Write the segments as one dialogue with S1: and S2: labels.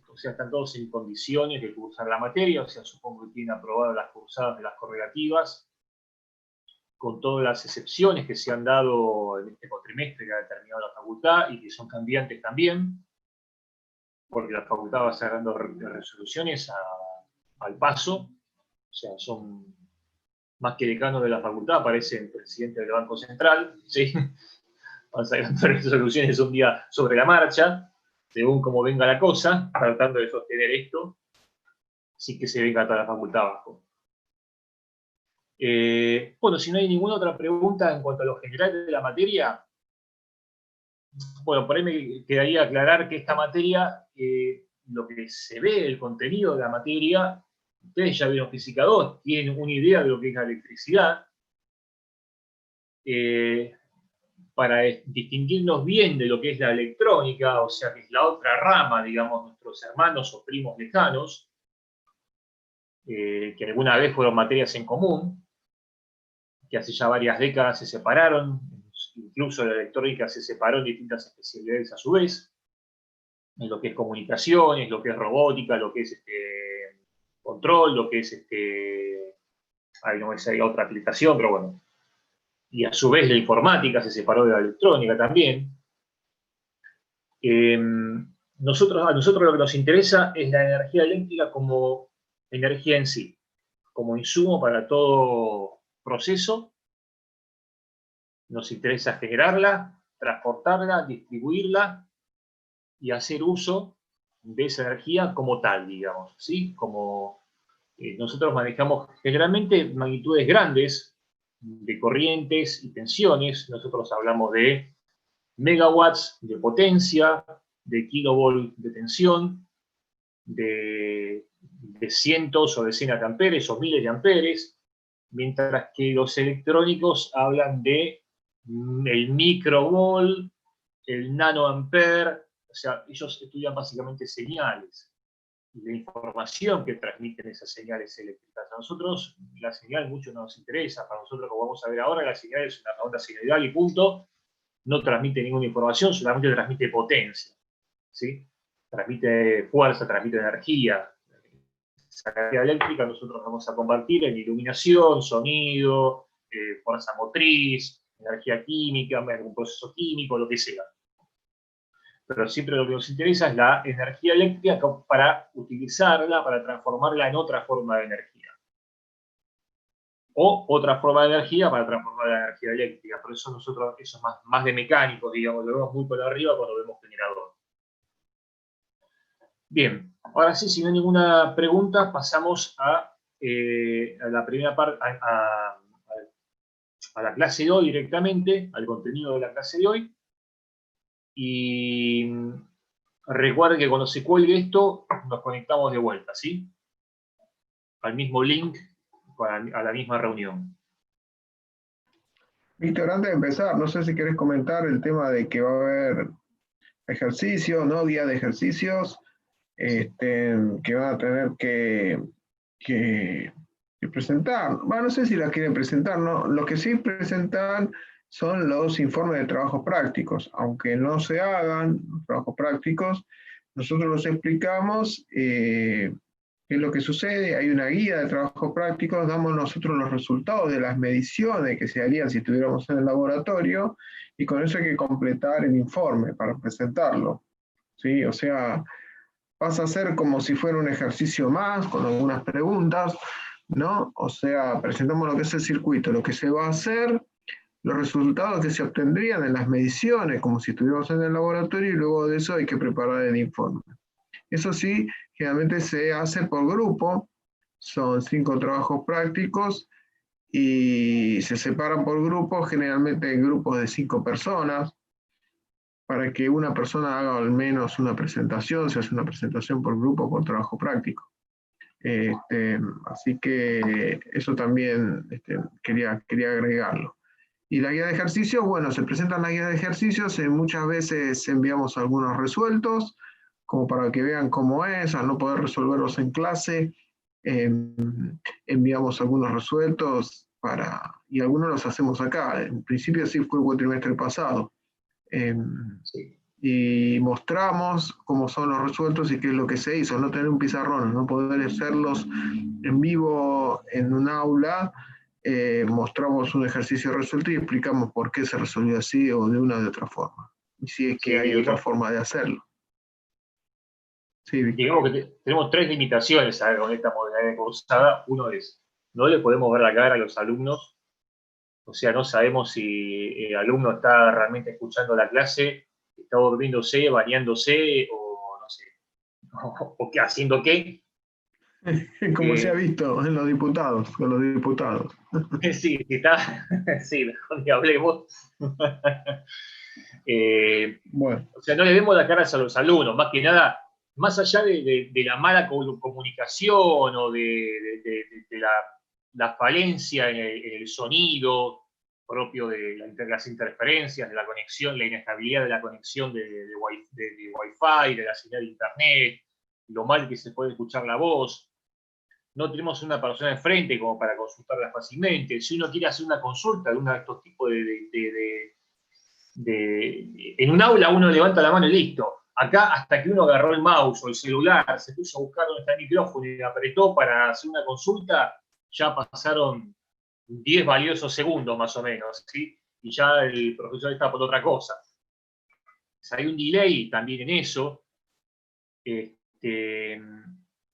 S1: o sea, están todos en condiciones de cursar la materia, o sea, supongo que tienen aprobadas las cursadas de las correlativas, con todas las excepciones que se han dado en este cuatrimestre que ha determinado la facultad y que son cambiantes también, porque la facultad va sacando resoluciones al paso, o sea, son más que decanos de la facultad, parecen presidente del Banco Central, ¿sí? Van sacando resoluciones un día sobre la marcha, según cómo venga la cosa, tratando de sostener esto, sin que se venga toda la facultad abajo. Bueno, si no hay ninguna otra pregunta en cuanto a lo general de la materia, bueno, por ahí me quedaría aclarar que esta materia, lo que se ve, el contenido de la materia, ustedes ya vieron Física 2, tienen una idea de lo que es la electricidad. Para distinguirnos bien de lo que es la electrónica, o sea, que es la otra rama, digamos, nuestros hermanos o primos lejanos, que alguna vez fueron materias en común, que hace ya varias décadas se separaron, incluso la electrónica se separó en distintas especialidades a su vez, en lo que es comunicaciones, lo que es robótica, lo que es control, lo que es ahí no me hay otra aplicación, pero bueno. Y a su vez la informática se separó de la electrónica también. A nosotros lo que nos interesa es la energía eléctrica como energía en sí, como insumo para todo proceso. Nos interesa generarla, transportarla, distribuirla y hacer uso de esa energía como tal, digamos, ¿sí? Como nosotros manejamos generalmente magnitudes grandes de corrientes y tensiones. Nosotros hablamos de megawatts de potencia, de kilovolt de tensión, de cientos o decenas de amperes o miles de amperes, mientras que los electrónicos hablan de el microvolt, el nanoampere, o sea, ellos estudian básicamente señales y la información que transmiten esas señales eléctricas. A nosotros la señal mucho no nos interesa, para nosotros, como vamos a ver ahora, la señal es una onda sinusoidal y punto, no transmite ninguna información, solamente transmite potencia, ¿sí? Transmite fuerza, transmite energía. Esa energía eléctrica nosotros vamos a compartir en iluminación, sonido, fuerza motriz, energía química, algún proceso químico, lo que sea. Pero siempre lo que nos interesa es la energía eléctrica para utilizarla, para transformarla en otra forma de energía. O otra forma de energía para transformar la energía eléctrica. Por eso nosotros, eso es más de mecánico, digamos, lo vemos muy por arriba cuando vemos generador. Bien, ahora sí, si no hay ninguna pregunta, pasamos a la primera parte, a la clase de hoy directamente, al contenido de la clase de hoy. Y recuerden que cuando se cuelgue esto, nos conectamos de vuelta, ¿sí? Al mismo link, a la misma reunión.
S2: Víctor, antes de empezar, no sé si querés comentar el tema de que va a haber ejercicios, ¿no? Guía de ejercicios, que van a tener que presentar. Bueno, no sé si la quieren presentar, ¿no? Lo que sí presentan son los informes de trabajos prácticos. Aunque no se hagan los trabajos prácticos, nosotros los explicamos qué es lo que sucede. Hay una guía de trabajos prácticos, damos nosotros los resultados de las mediciones que se harían si estuviéramos en el laboratorio, y con eso hay que completar el informe para presentarlo, ¿sí? O sea, pasa a ser como si fuera un ejercicio más, con algunas preguntas, ¿no? O sea, presentamos lo que es el circuito, lo que se va a hacer, los resultados que se obtendrían en las mediciones, como si estuviéramos en el laboratorio, y luego de eso hay que preparar el informe. Eso sí, generalmente se hace por grupo, son 5 trabajos prácticos, y se separan por grupos, generalmente en grupos de 5 personas, para que una persona haga al menos una presentación, se hace una presentación por grupo, por trabajo práctico. Así que eso también quería agregarlo. Y la guía de ejercicios, bueno, se presentan las guías de ejercicios, muchas veces enviamos algunos resueltos, como para que vean cómo es, al no poder resolverlos en clase, enviamos algunos resueltos y algunos los hacemos acá. En principio así fue el cuatrimestre pasado.
S1: Sí.
S2: y mostramos cómo son los resueltos y qué es lo que se hizo, no tener un pizarrón, no poder hacerlos en vivo en un aula. Mostramos un ejercicio resuelto y explicamos por qué se resolvió así o de una o de otra forma. Y si es que
S1: Sí,
S2: hay otra forma de hacerlo. Sí,
S1: digamos que tenemos tres limitaciones con esta modalidad de cursada. Uno es, no le podemos ver la cara a los alumnos, o sea, no sabemos si el alumno está realmente escuchando la clase, está durmiéndose, bañándose, o no sé, o haciendo qué.
S2: como se ha visto en los diputados, con los diputados.
S1: Sí, está, sí, mejor que hablemos.
S2: Bueno,
S1: O sea, no le demos las caras a los alumnos, más que nada, más allá de la mala comunicación o de la falencia en el sonido propio de las interferencias, de la conexión, la inestabilidad de la conexión de Wi-Fi, de la señal de Internet, lo mal que se puede escuchar la voz. No tenemos una persona enfrente como para consultarla fácilmente. Si uno quiere hacer una consulta de uno de estos tipos en un aula uno levanta la mano y listo. Acá, hasta que uno agarró el mouse o el celular, se puso a buscar dónde está el micrófono y apretó para hacer una consulta, ya pasaron 10 valiosos segundos más o menos, ¿sí? Y ya el profesor está por otra cosa. Hay un delay también en eso.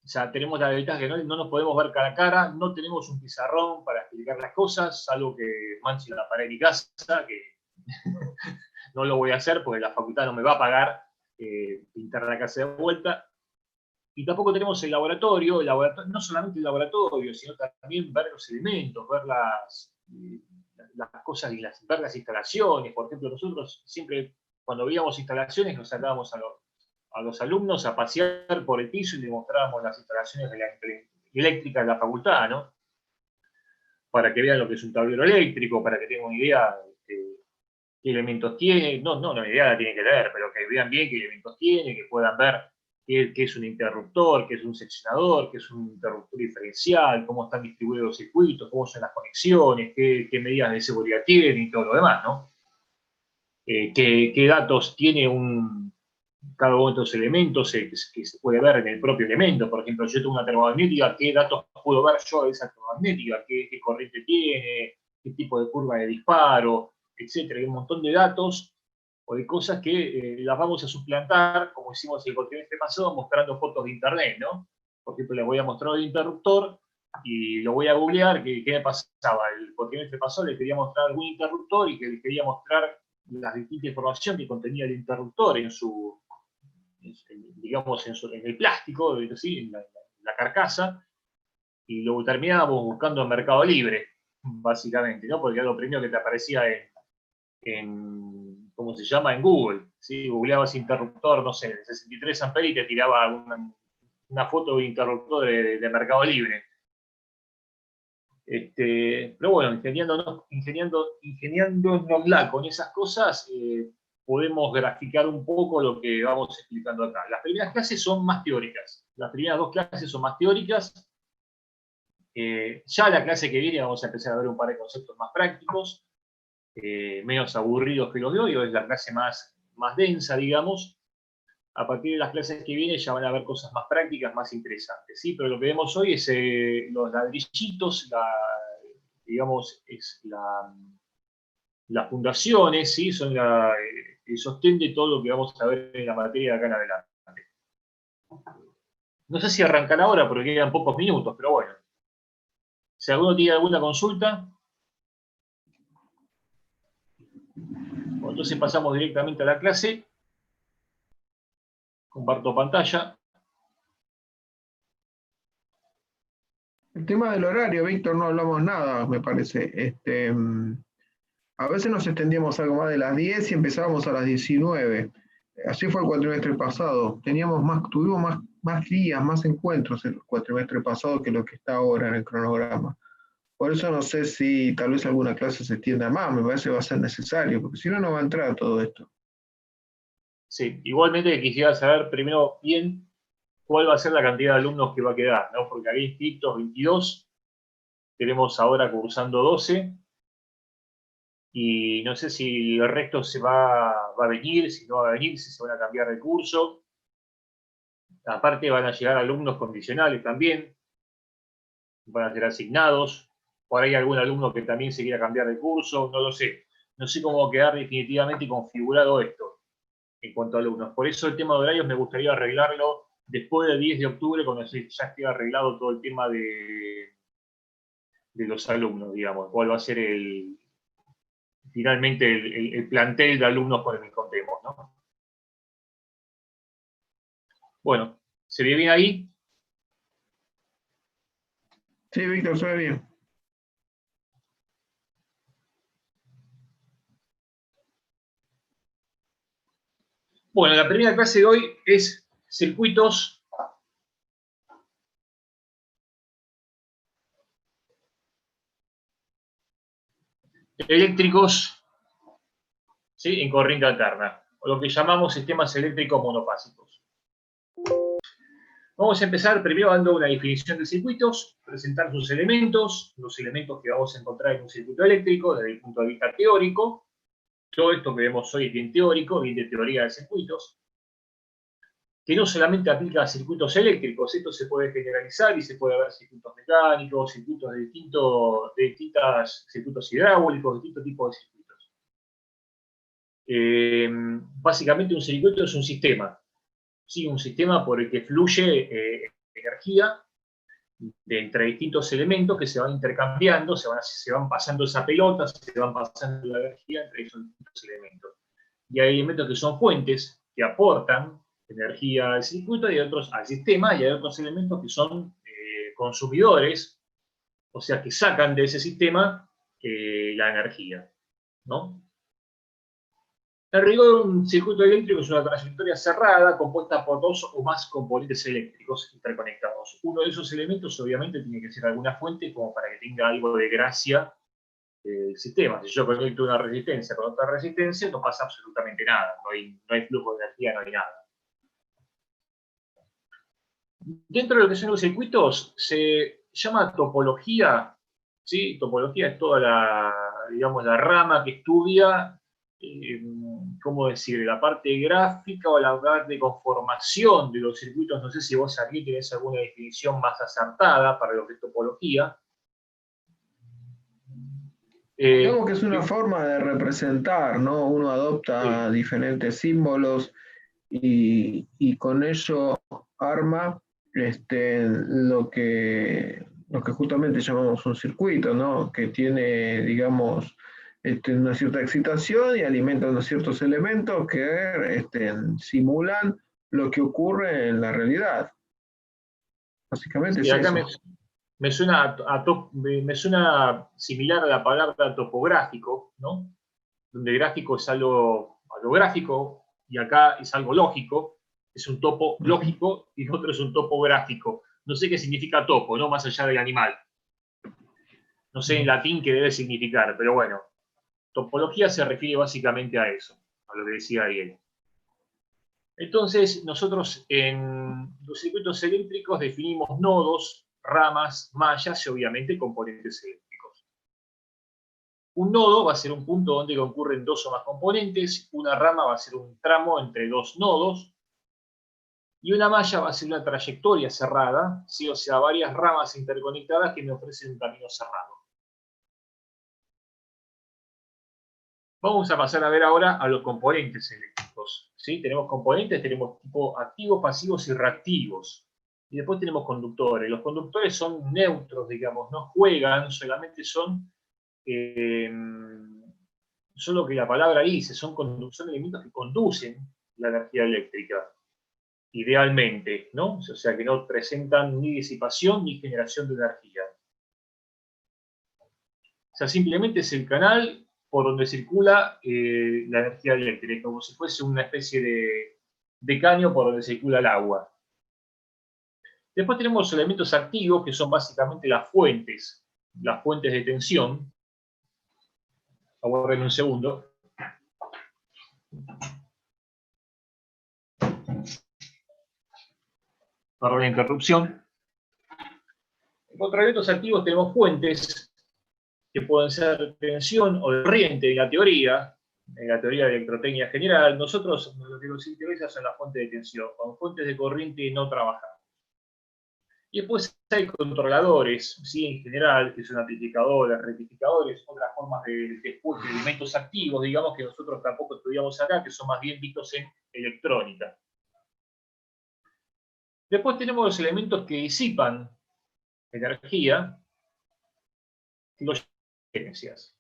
S1: O sea, tenemos la ventaja que no nos podemos ver cara a cara, no tenemos un pizarrón para explicar las cosas, salvo que manche la pared de mi casa, que no lo voy a hacer porque la facultad no me va a pagar pintar la casa de vuelta. Y tampoco tenemos el laboratorio, no solamente el laboratorio, sino también ver los elementos, ver las cosas y ver las instalaciones. Por ejemplo, nosotros siempre, cuando veíamos instalaciones, nos sacábamos a los alumnos a pasear por el piso y les mostrábamos las instalaciones eléctricas de la facultad, ¿no? Para que vean lo que es un tablero eléctrico, para que tengan una idea de qué elementos tiene, no, la idea la tienen que leer, pero que vean bien qué elementos tiene, que puedan ver qué es un interruptor, qué es un seccionador, qué es un interruptor diferencial, cómo están distribuidos los circuitos, cómo son las conexiones, qué medidas de seguridad tienen y todo lo demás, ¿no? Qué datos tiene cada uno de estos elementos que se puede ver en el propio elemento. Por ejemplo, yo tengo una termomagnética, ¿qué datos puedo ver yo de esa termomagnética? ¿Qué corriente tiene? ¿Qué tipo de curva de disparo? Etcétera. Hay un montón de datos o de cosas que las vamos a suplantar, como hicimos el cuatrimestre pasado, mostrando fotos de internet, ¿no? Por ejemplo, les voy a mostrar el interruptor y lo voy a googlear, ¿qué me pasaba? El cuatrimestre pasado les quería mostrar algún interruptor y que les quería mostrar la distinta información que contenía el interruptor en su, digamos, en el plástico, ¿sí? en la carcasa, y lo terminábamos buscando en Mercado Libre, básicamente, ¿no? Porque era lo primero que te aparecía ¿cómo se llama? En Google, ¿sí? Googleabas interruptor, no sé, de 63 amperes y te tiraba una foto de interruptor de Mercado Libre. Pero bueno, ingeniándonosla con esas cosas, podemos graficar un poco lo que vamos explicando acá. Las primeras clases son más teóricas. Las primeras dos clases son más teóricas. Ya la clase que viene vamos a empezar a ver un par de conceptos más prácticos, menos aburridos que los de hoy. Hoy es la clase más densa, digamos. A partir de las clases que vienen ya van a haber cosas más prácticas, más interesantes, ¿sí? Pero lo que vemos hoy es los ladrillitos, digamos, es las fundaciones, ¿sí? Son el sostén de todo lo que vamos a ver en la materia de acá en adelante. No sé si arrancan ahora porque quedan pocos minutos, pero bueno. Si alguno tiene alguna consulta, bueno, entonces pasamos directamente a la clase. Comparto pantalla.
S2: el tema del horario, Víctor, no hablamos nada, me parece. A veces nos extendíamos algo más de las 10 y empezábamos a las 19. Así fue el cuatrimestre pasado. Tuvimos más días, más encuentros el cuatrimestre pasado que lo que está ahora en el cronograma. Por eso no sé si tal vez alguna clase se extienda más, me parece que va a ser necesario, porque si no, no va a entrar todo esto.
S1: Sí, igualmente quisiera saber primero bien cuál va a ser la cantidad de alumnos que va a quedar, ¿no? Porque había inscritos 22, tenemos ahora cursando 12, y no sé si el resto va a venir, si no va a venir, si se van a cambiar de curso. Aparte van a llegar alumnos condicionales también, van a ser asignados. Por ahí algún alumno que también se quiera cambiar de curso, no lo sé. No sé cómo va a quedar definitivamente configurado esto en cuanto a alumnos. Por eso el tema de horarios me gustaría arreglarlo después del 10 de octubre, cuando ya esté arreglado todo el tema de los alumnos, digamos. ¿Cuál va a ser finalmente el plantel de alumnos con el que contemos, ¿no? Bueno, ¿se ve bien ahí?
S2: Sí, Víctor, se ve bien.
S1: Bueno, la primera clase de hoy es circuitos eléctricos, ¿sí?, en corriente alterna, o lo que llamamos sistemas eléctricos monofásicos. Vamos a empezar primero dando una definición de circuitos, presentar sus elementos, los elementos que vamos a encontrar en un circuito eléctrico desde el punto de vista teórico. Todo esto que vemos hoy es bien teórico, bien de teoría de circuitos, que no solamente aplica a circuitos eléctricos, esto se puede generalizar y se puede ver circuitos mecánicos, circuitos de distintos circuitos hidráulicos, distintos tipos de circuitos. Básicamente un circuito es un sistema, ¿sí? Un sistema por el que fluye energía entre distintos elementos que se van intercambiando, se van pasando esa pelota, se van pasando la energía entre esos distintos elementos. Y hay elementos que son fuentes, que aportan energía al circuito y hay otros al sistema, y hay otros elementos que son consumidores, o sea, que sacan de ese sistema la energía, ¿no? En rigor, un circuito eléctrico es una trayectoria cerrada compuesta por dos o más componentes eléctricos interconectados. Uno de esos elementos, obviamente, tiene que ser alguna fuente como para que tenga algo de gracia el sistema. Si yo conecto una resistencia con otra resistencia, no pasa absolutamente nada. No hay flujo de energía, no hay nada. Dentro de lo que son los circuitos, se llama topología, ¿sí? Topología es toda digamos, la rama que estudia, ¿cómo decir?, la parte gráfica o la parte de conformación de los circuitos. No sé si vos aquí tenés alguna definición más acertada para lo que es topología.
S2: Digamos que es una forma de representar, ¿no? Uno adopta diferentes símbolos y con ello arma lo que justamente llamamos un circuito, ¿no? Que tiene, digamos, una cierta excitación y alimenta unos ciertos elementos que simulan lo que ocurre en la realidad. Básicamente
S1: Sí,
S2: es
S1: acá
S2: eso.
S1: me suena, me suena similar a la palabra topográfico, ¿no? Donde gráfico es algo gráfico y acá es algo lógico, es un topo lógico y otro es un topográfico. No sé qué significa topo, ¿no? Más allá del animal. No sé en latín qué debe significar, pero bueno, topología se refiere básicamente a eso, a lo que decía Ariel. Entonces, nosotros en los circuitos eléctricos definimos nodos, ramas, mallas y obviamente componentes eléctricos. Un nodo va a ser un punto donde concurren dos o más componentes, una rama va a ser un tramo entre dos nodos, y una malla va a ser una trayectoria cerrada, ¿sí? O sea, varias ramas interconectadas que me ofrecen un camino cerrado. Vamos a pasar a ver ahora a los componentes eléctricos, ¿sí? Tenemos componentes, tenemos tipo activos, pasivos y reactivos. Y después tenemos conductores. Los conductores son neutros, digamos, no juegan, solamente son lo que la palabra dice, son elementos que conducen la energía eléctrica, idealmente, ¿no? O sea, que no presentan ni disipación ni generación de energía. O sea, simplemente es el canal por donde circula la energía eléctrica, como si fuese una especie de caño por donde circula el agua. Después tenemos los elementos activos, que son básicamente las fuentes de tensión. Aguarden un segundo. Para la interrupción. En cuanto a elementos activos tenemos fuentes, que pueden ser de tensión o de corriente en la teoría de electrotecnia general. Nosotros lo que nos interesa son las fuentes de tensión. Con fuentes de corriente no trabajamos. Y después hay controladores, ¿sí? En general, que son amplificadores, rectificadores, otras formas de elementos activos, digamos, que nosotros tampoco estudiamos acá, que son más bien vistos en electrónica. Después tenemos los elementos que disipan energía, los potencias.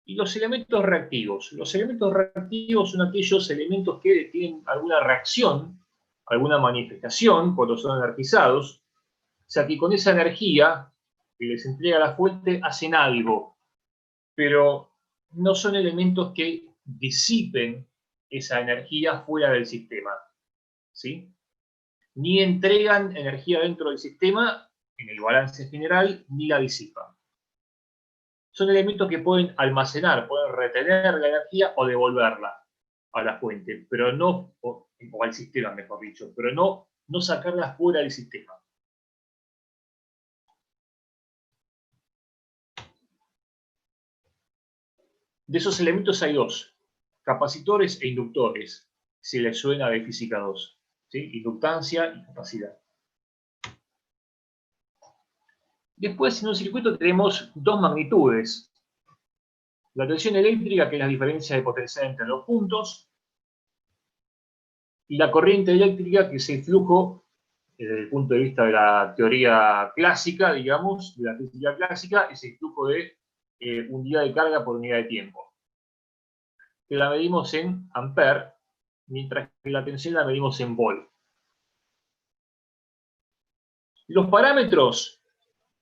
S1: Y los elementos reactivos. Los elementos reactivos son aquellos elementos que tienen alguna reacción, alguna manifestación cuando son energizados. O sea que con esa energía que les entrega la fuente hacen algo, pero no son elementos que disipen esa energía fuera del sistema, ¿sí? Ni entregan energía dentro del sistema en el balance general, ni la disipan. Son elementos que pueden almacenar, pueden retener la energía o devolverla a la fuente, pero no, o al sistema, mejor dicho, pero no sacarla fuera del sistema. De esos elementos hay dos, capacitores e inductores, si les suena de física 2, ¿sí? Inductancia y capacidad. Después, en un circuito tenemos dos magnitudes. La tensión eléctrica, que es la diferencia de potencial entre los puntos, y la corriente eléctrica, que es el flujo, desde el punto de vista de la teoría clásica, digamos, de la física clásica, es el flujo de unidad de carga por unidad de tiempo, que la medimos en ampere, mientras que la tensión la medimos en volt. Los parámetros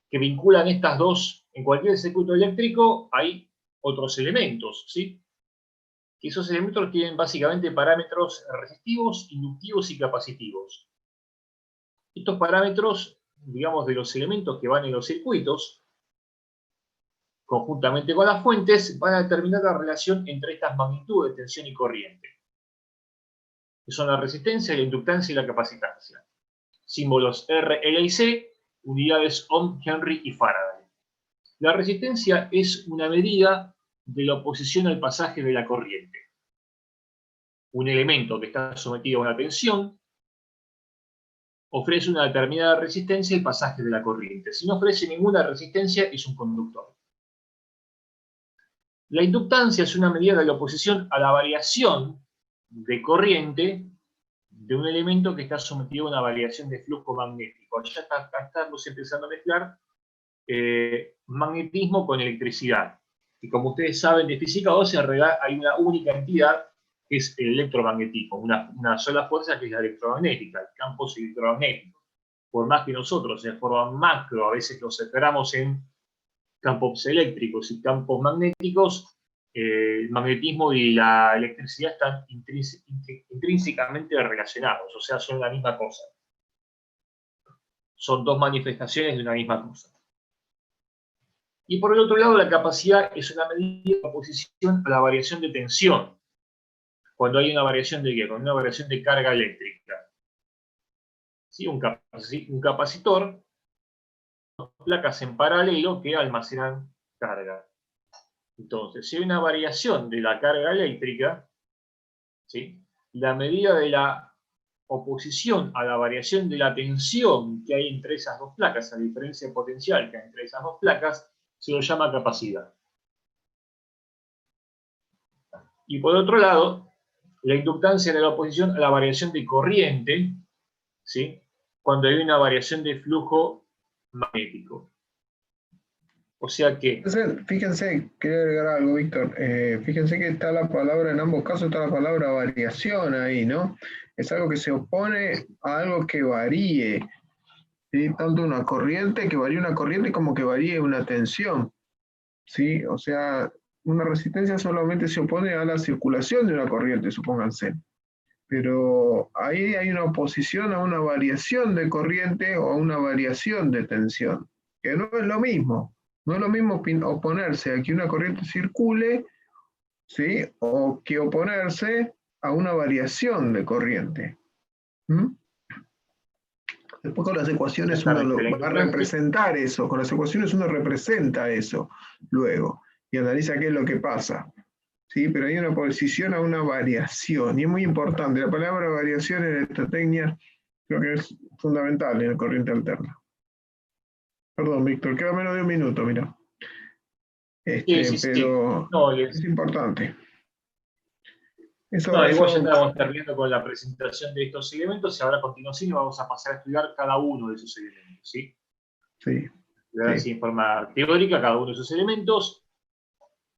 S1: que vinculan estas dos, en cualquier circuito eléctrico hay otros elementos, ¿sí? Y esos elementos tienen básicamente parámetros resistivos, inductivos y capacitivos. Estos parámetros, digamos, de los elementos que van en los circuitos, conjuntamente con las fuentes, van a determinar la relación entre estas magnitudes de tensión y corriente, que son la resistencia, la inductancia y la capacitancia. Símbolos R, L y C, unidades Ohm, Henry y Faraday. La resistencia es una medida de la oposición al pasaje de la corriente. Un elemento que está sometido a una tensión ofrece una determinada resistencia al pasaje de la corriente. Si no ofrece ninguna resistencia, es un conductor. La inductancia es una medida de la oposición a la variación de corriente de un elemento que está sometido a una variación de flujo magnético. Ya estamos empezando a mezclar magnetismo con electricidad. Y como ustedes saben de física 2, en realidad hay una única entidad que es el electromagnetismo, una sola fuerza que es la electromagnética, el campo electromagnético. Por más que nosotros en forma macro a veces los separamos en campos eléctricos y campos magnéticos, el magnetismo y la electricidad están intrínsecamente relacionados, o sea, son la misma cosa. Son dos manifestaciones de una misma cosa. Y por el otro lado, la capacidad es una medida de oposición a la variación de tensión. Cuando hay una variación de ¿qué? Con una variación de carga eléctrica. ¿Sí? Un capacitor, placas en paralelo que almacenan carga. Entonces, si hay una variación de la carga eléctrica, ¿sí? La medida de la oposición a la variación de la tensión que hay entre esas dos placas, la diferencia potencial que hay entre esas dos placas, se lo llama capacidad. Y por otro lado, la inductancia de la oposición a la variación de corriente, ¿sí? Cuando hay una variación de flujo magnético. O sea que...
S2: Fíjense, quería agregar algo, Víctor. Fíjense que está la palabra, en ambos casos está la palabra variación ahí, ¿no? Es algo que se opone a algo que varíe, ¿sí? Tanto una corriente, que varíe una corriente, como que varíe una tensión, ¿sí? O sea, una resistencia solamente se opone a la circulación de una corriente, supónganse. Pero ahí hay una oposición a una variación de corriente o a una variación de tensión, que no es lo mismo. No es lo mismo oponerse a que una corriente circule, ¿sí? O que oponerse a una variación de corriente. ¿Mm? Después con las ecuaciones uno va a representar eso, con las ecuaciones uno representa eso luego y analiza qué es lo que pasa. ¿Sí? Pero hay una oposición a una variación, y es muy importante. La palabra variación en esta técnica creo que es fundamental en la corriente alterna. Perdón, Víctor, queda menos de un minuto, mira.
S1: Sí.
S2: Pero
S1: no,
S2: es importante.
S1: Igual ya estábamos terminando con la presentación de estos elementos y ahora a continuación vamos a pasar a estudiar cada uno de esos elementos, ¿sí?
S2: Sí.
S1: Así en forma teórica cada uno de esos elementos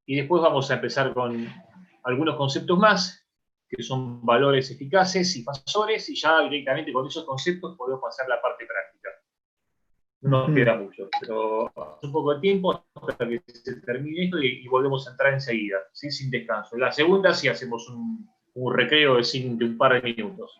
S1: y después vamos a empezar con algunos conceptos más que son valores eficaces y fasores y ya directamente con esos conceptos podemos pasar a la parte práctica. No nos queda mucho, pero un poco de tiempo hasta que se termine esto y volvemos a entrar enseguida, ¿sí? Sin descanso. En la segunda sí hacemos un recreo de un par de minutos.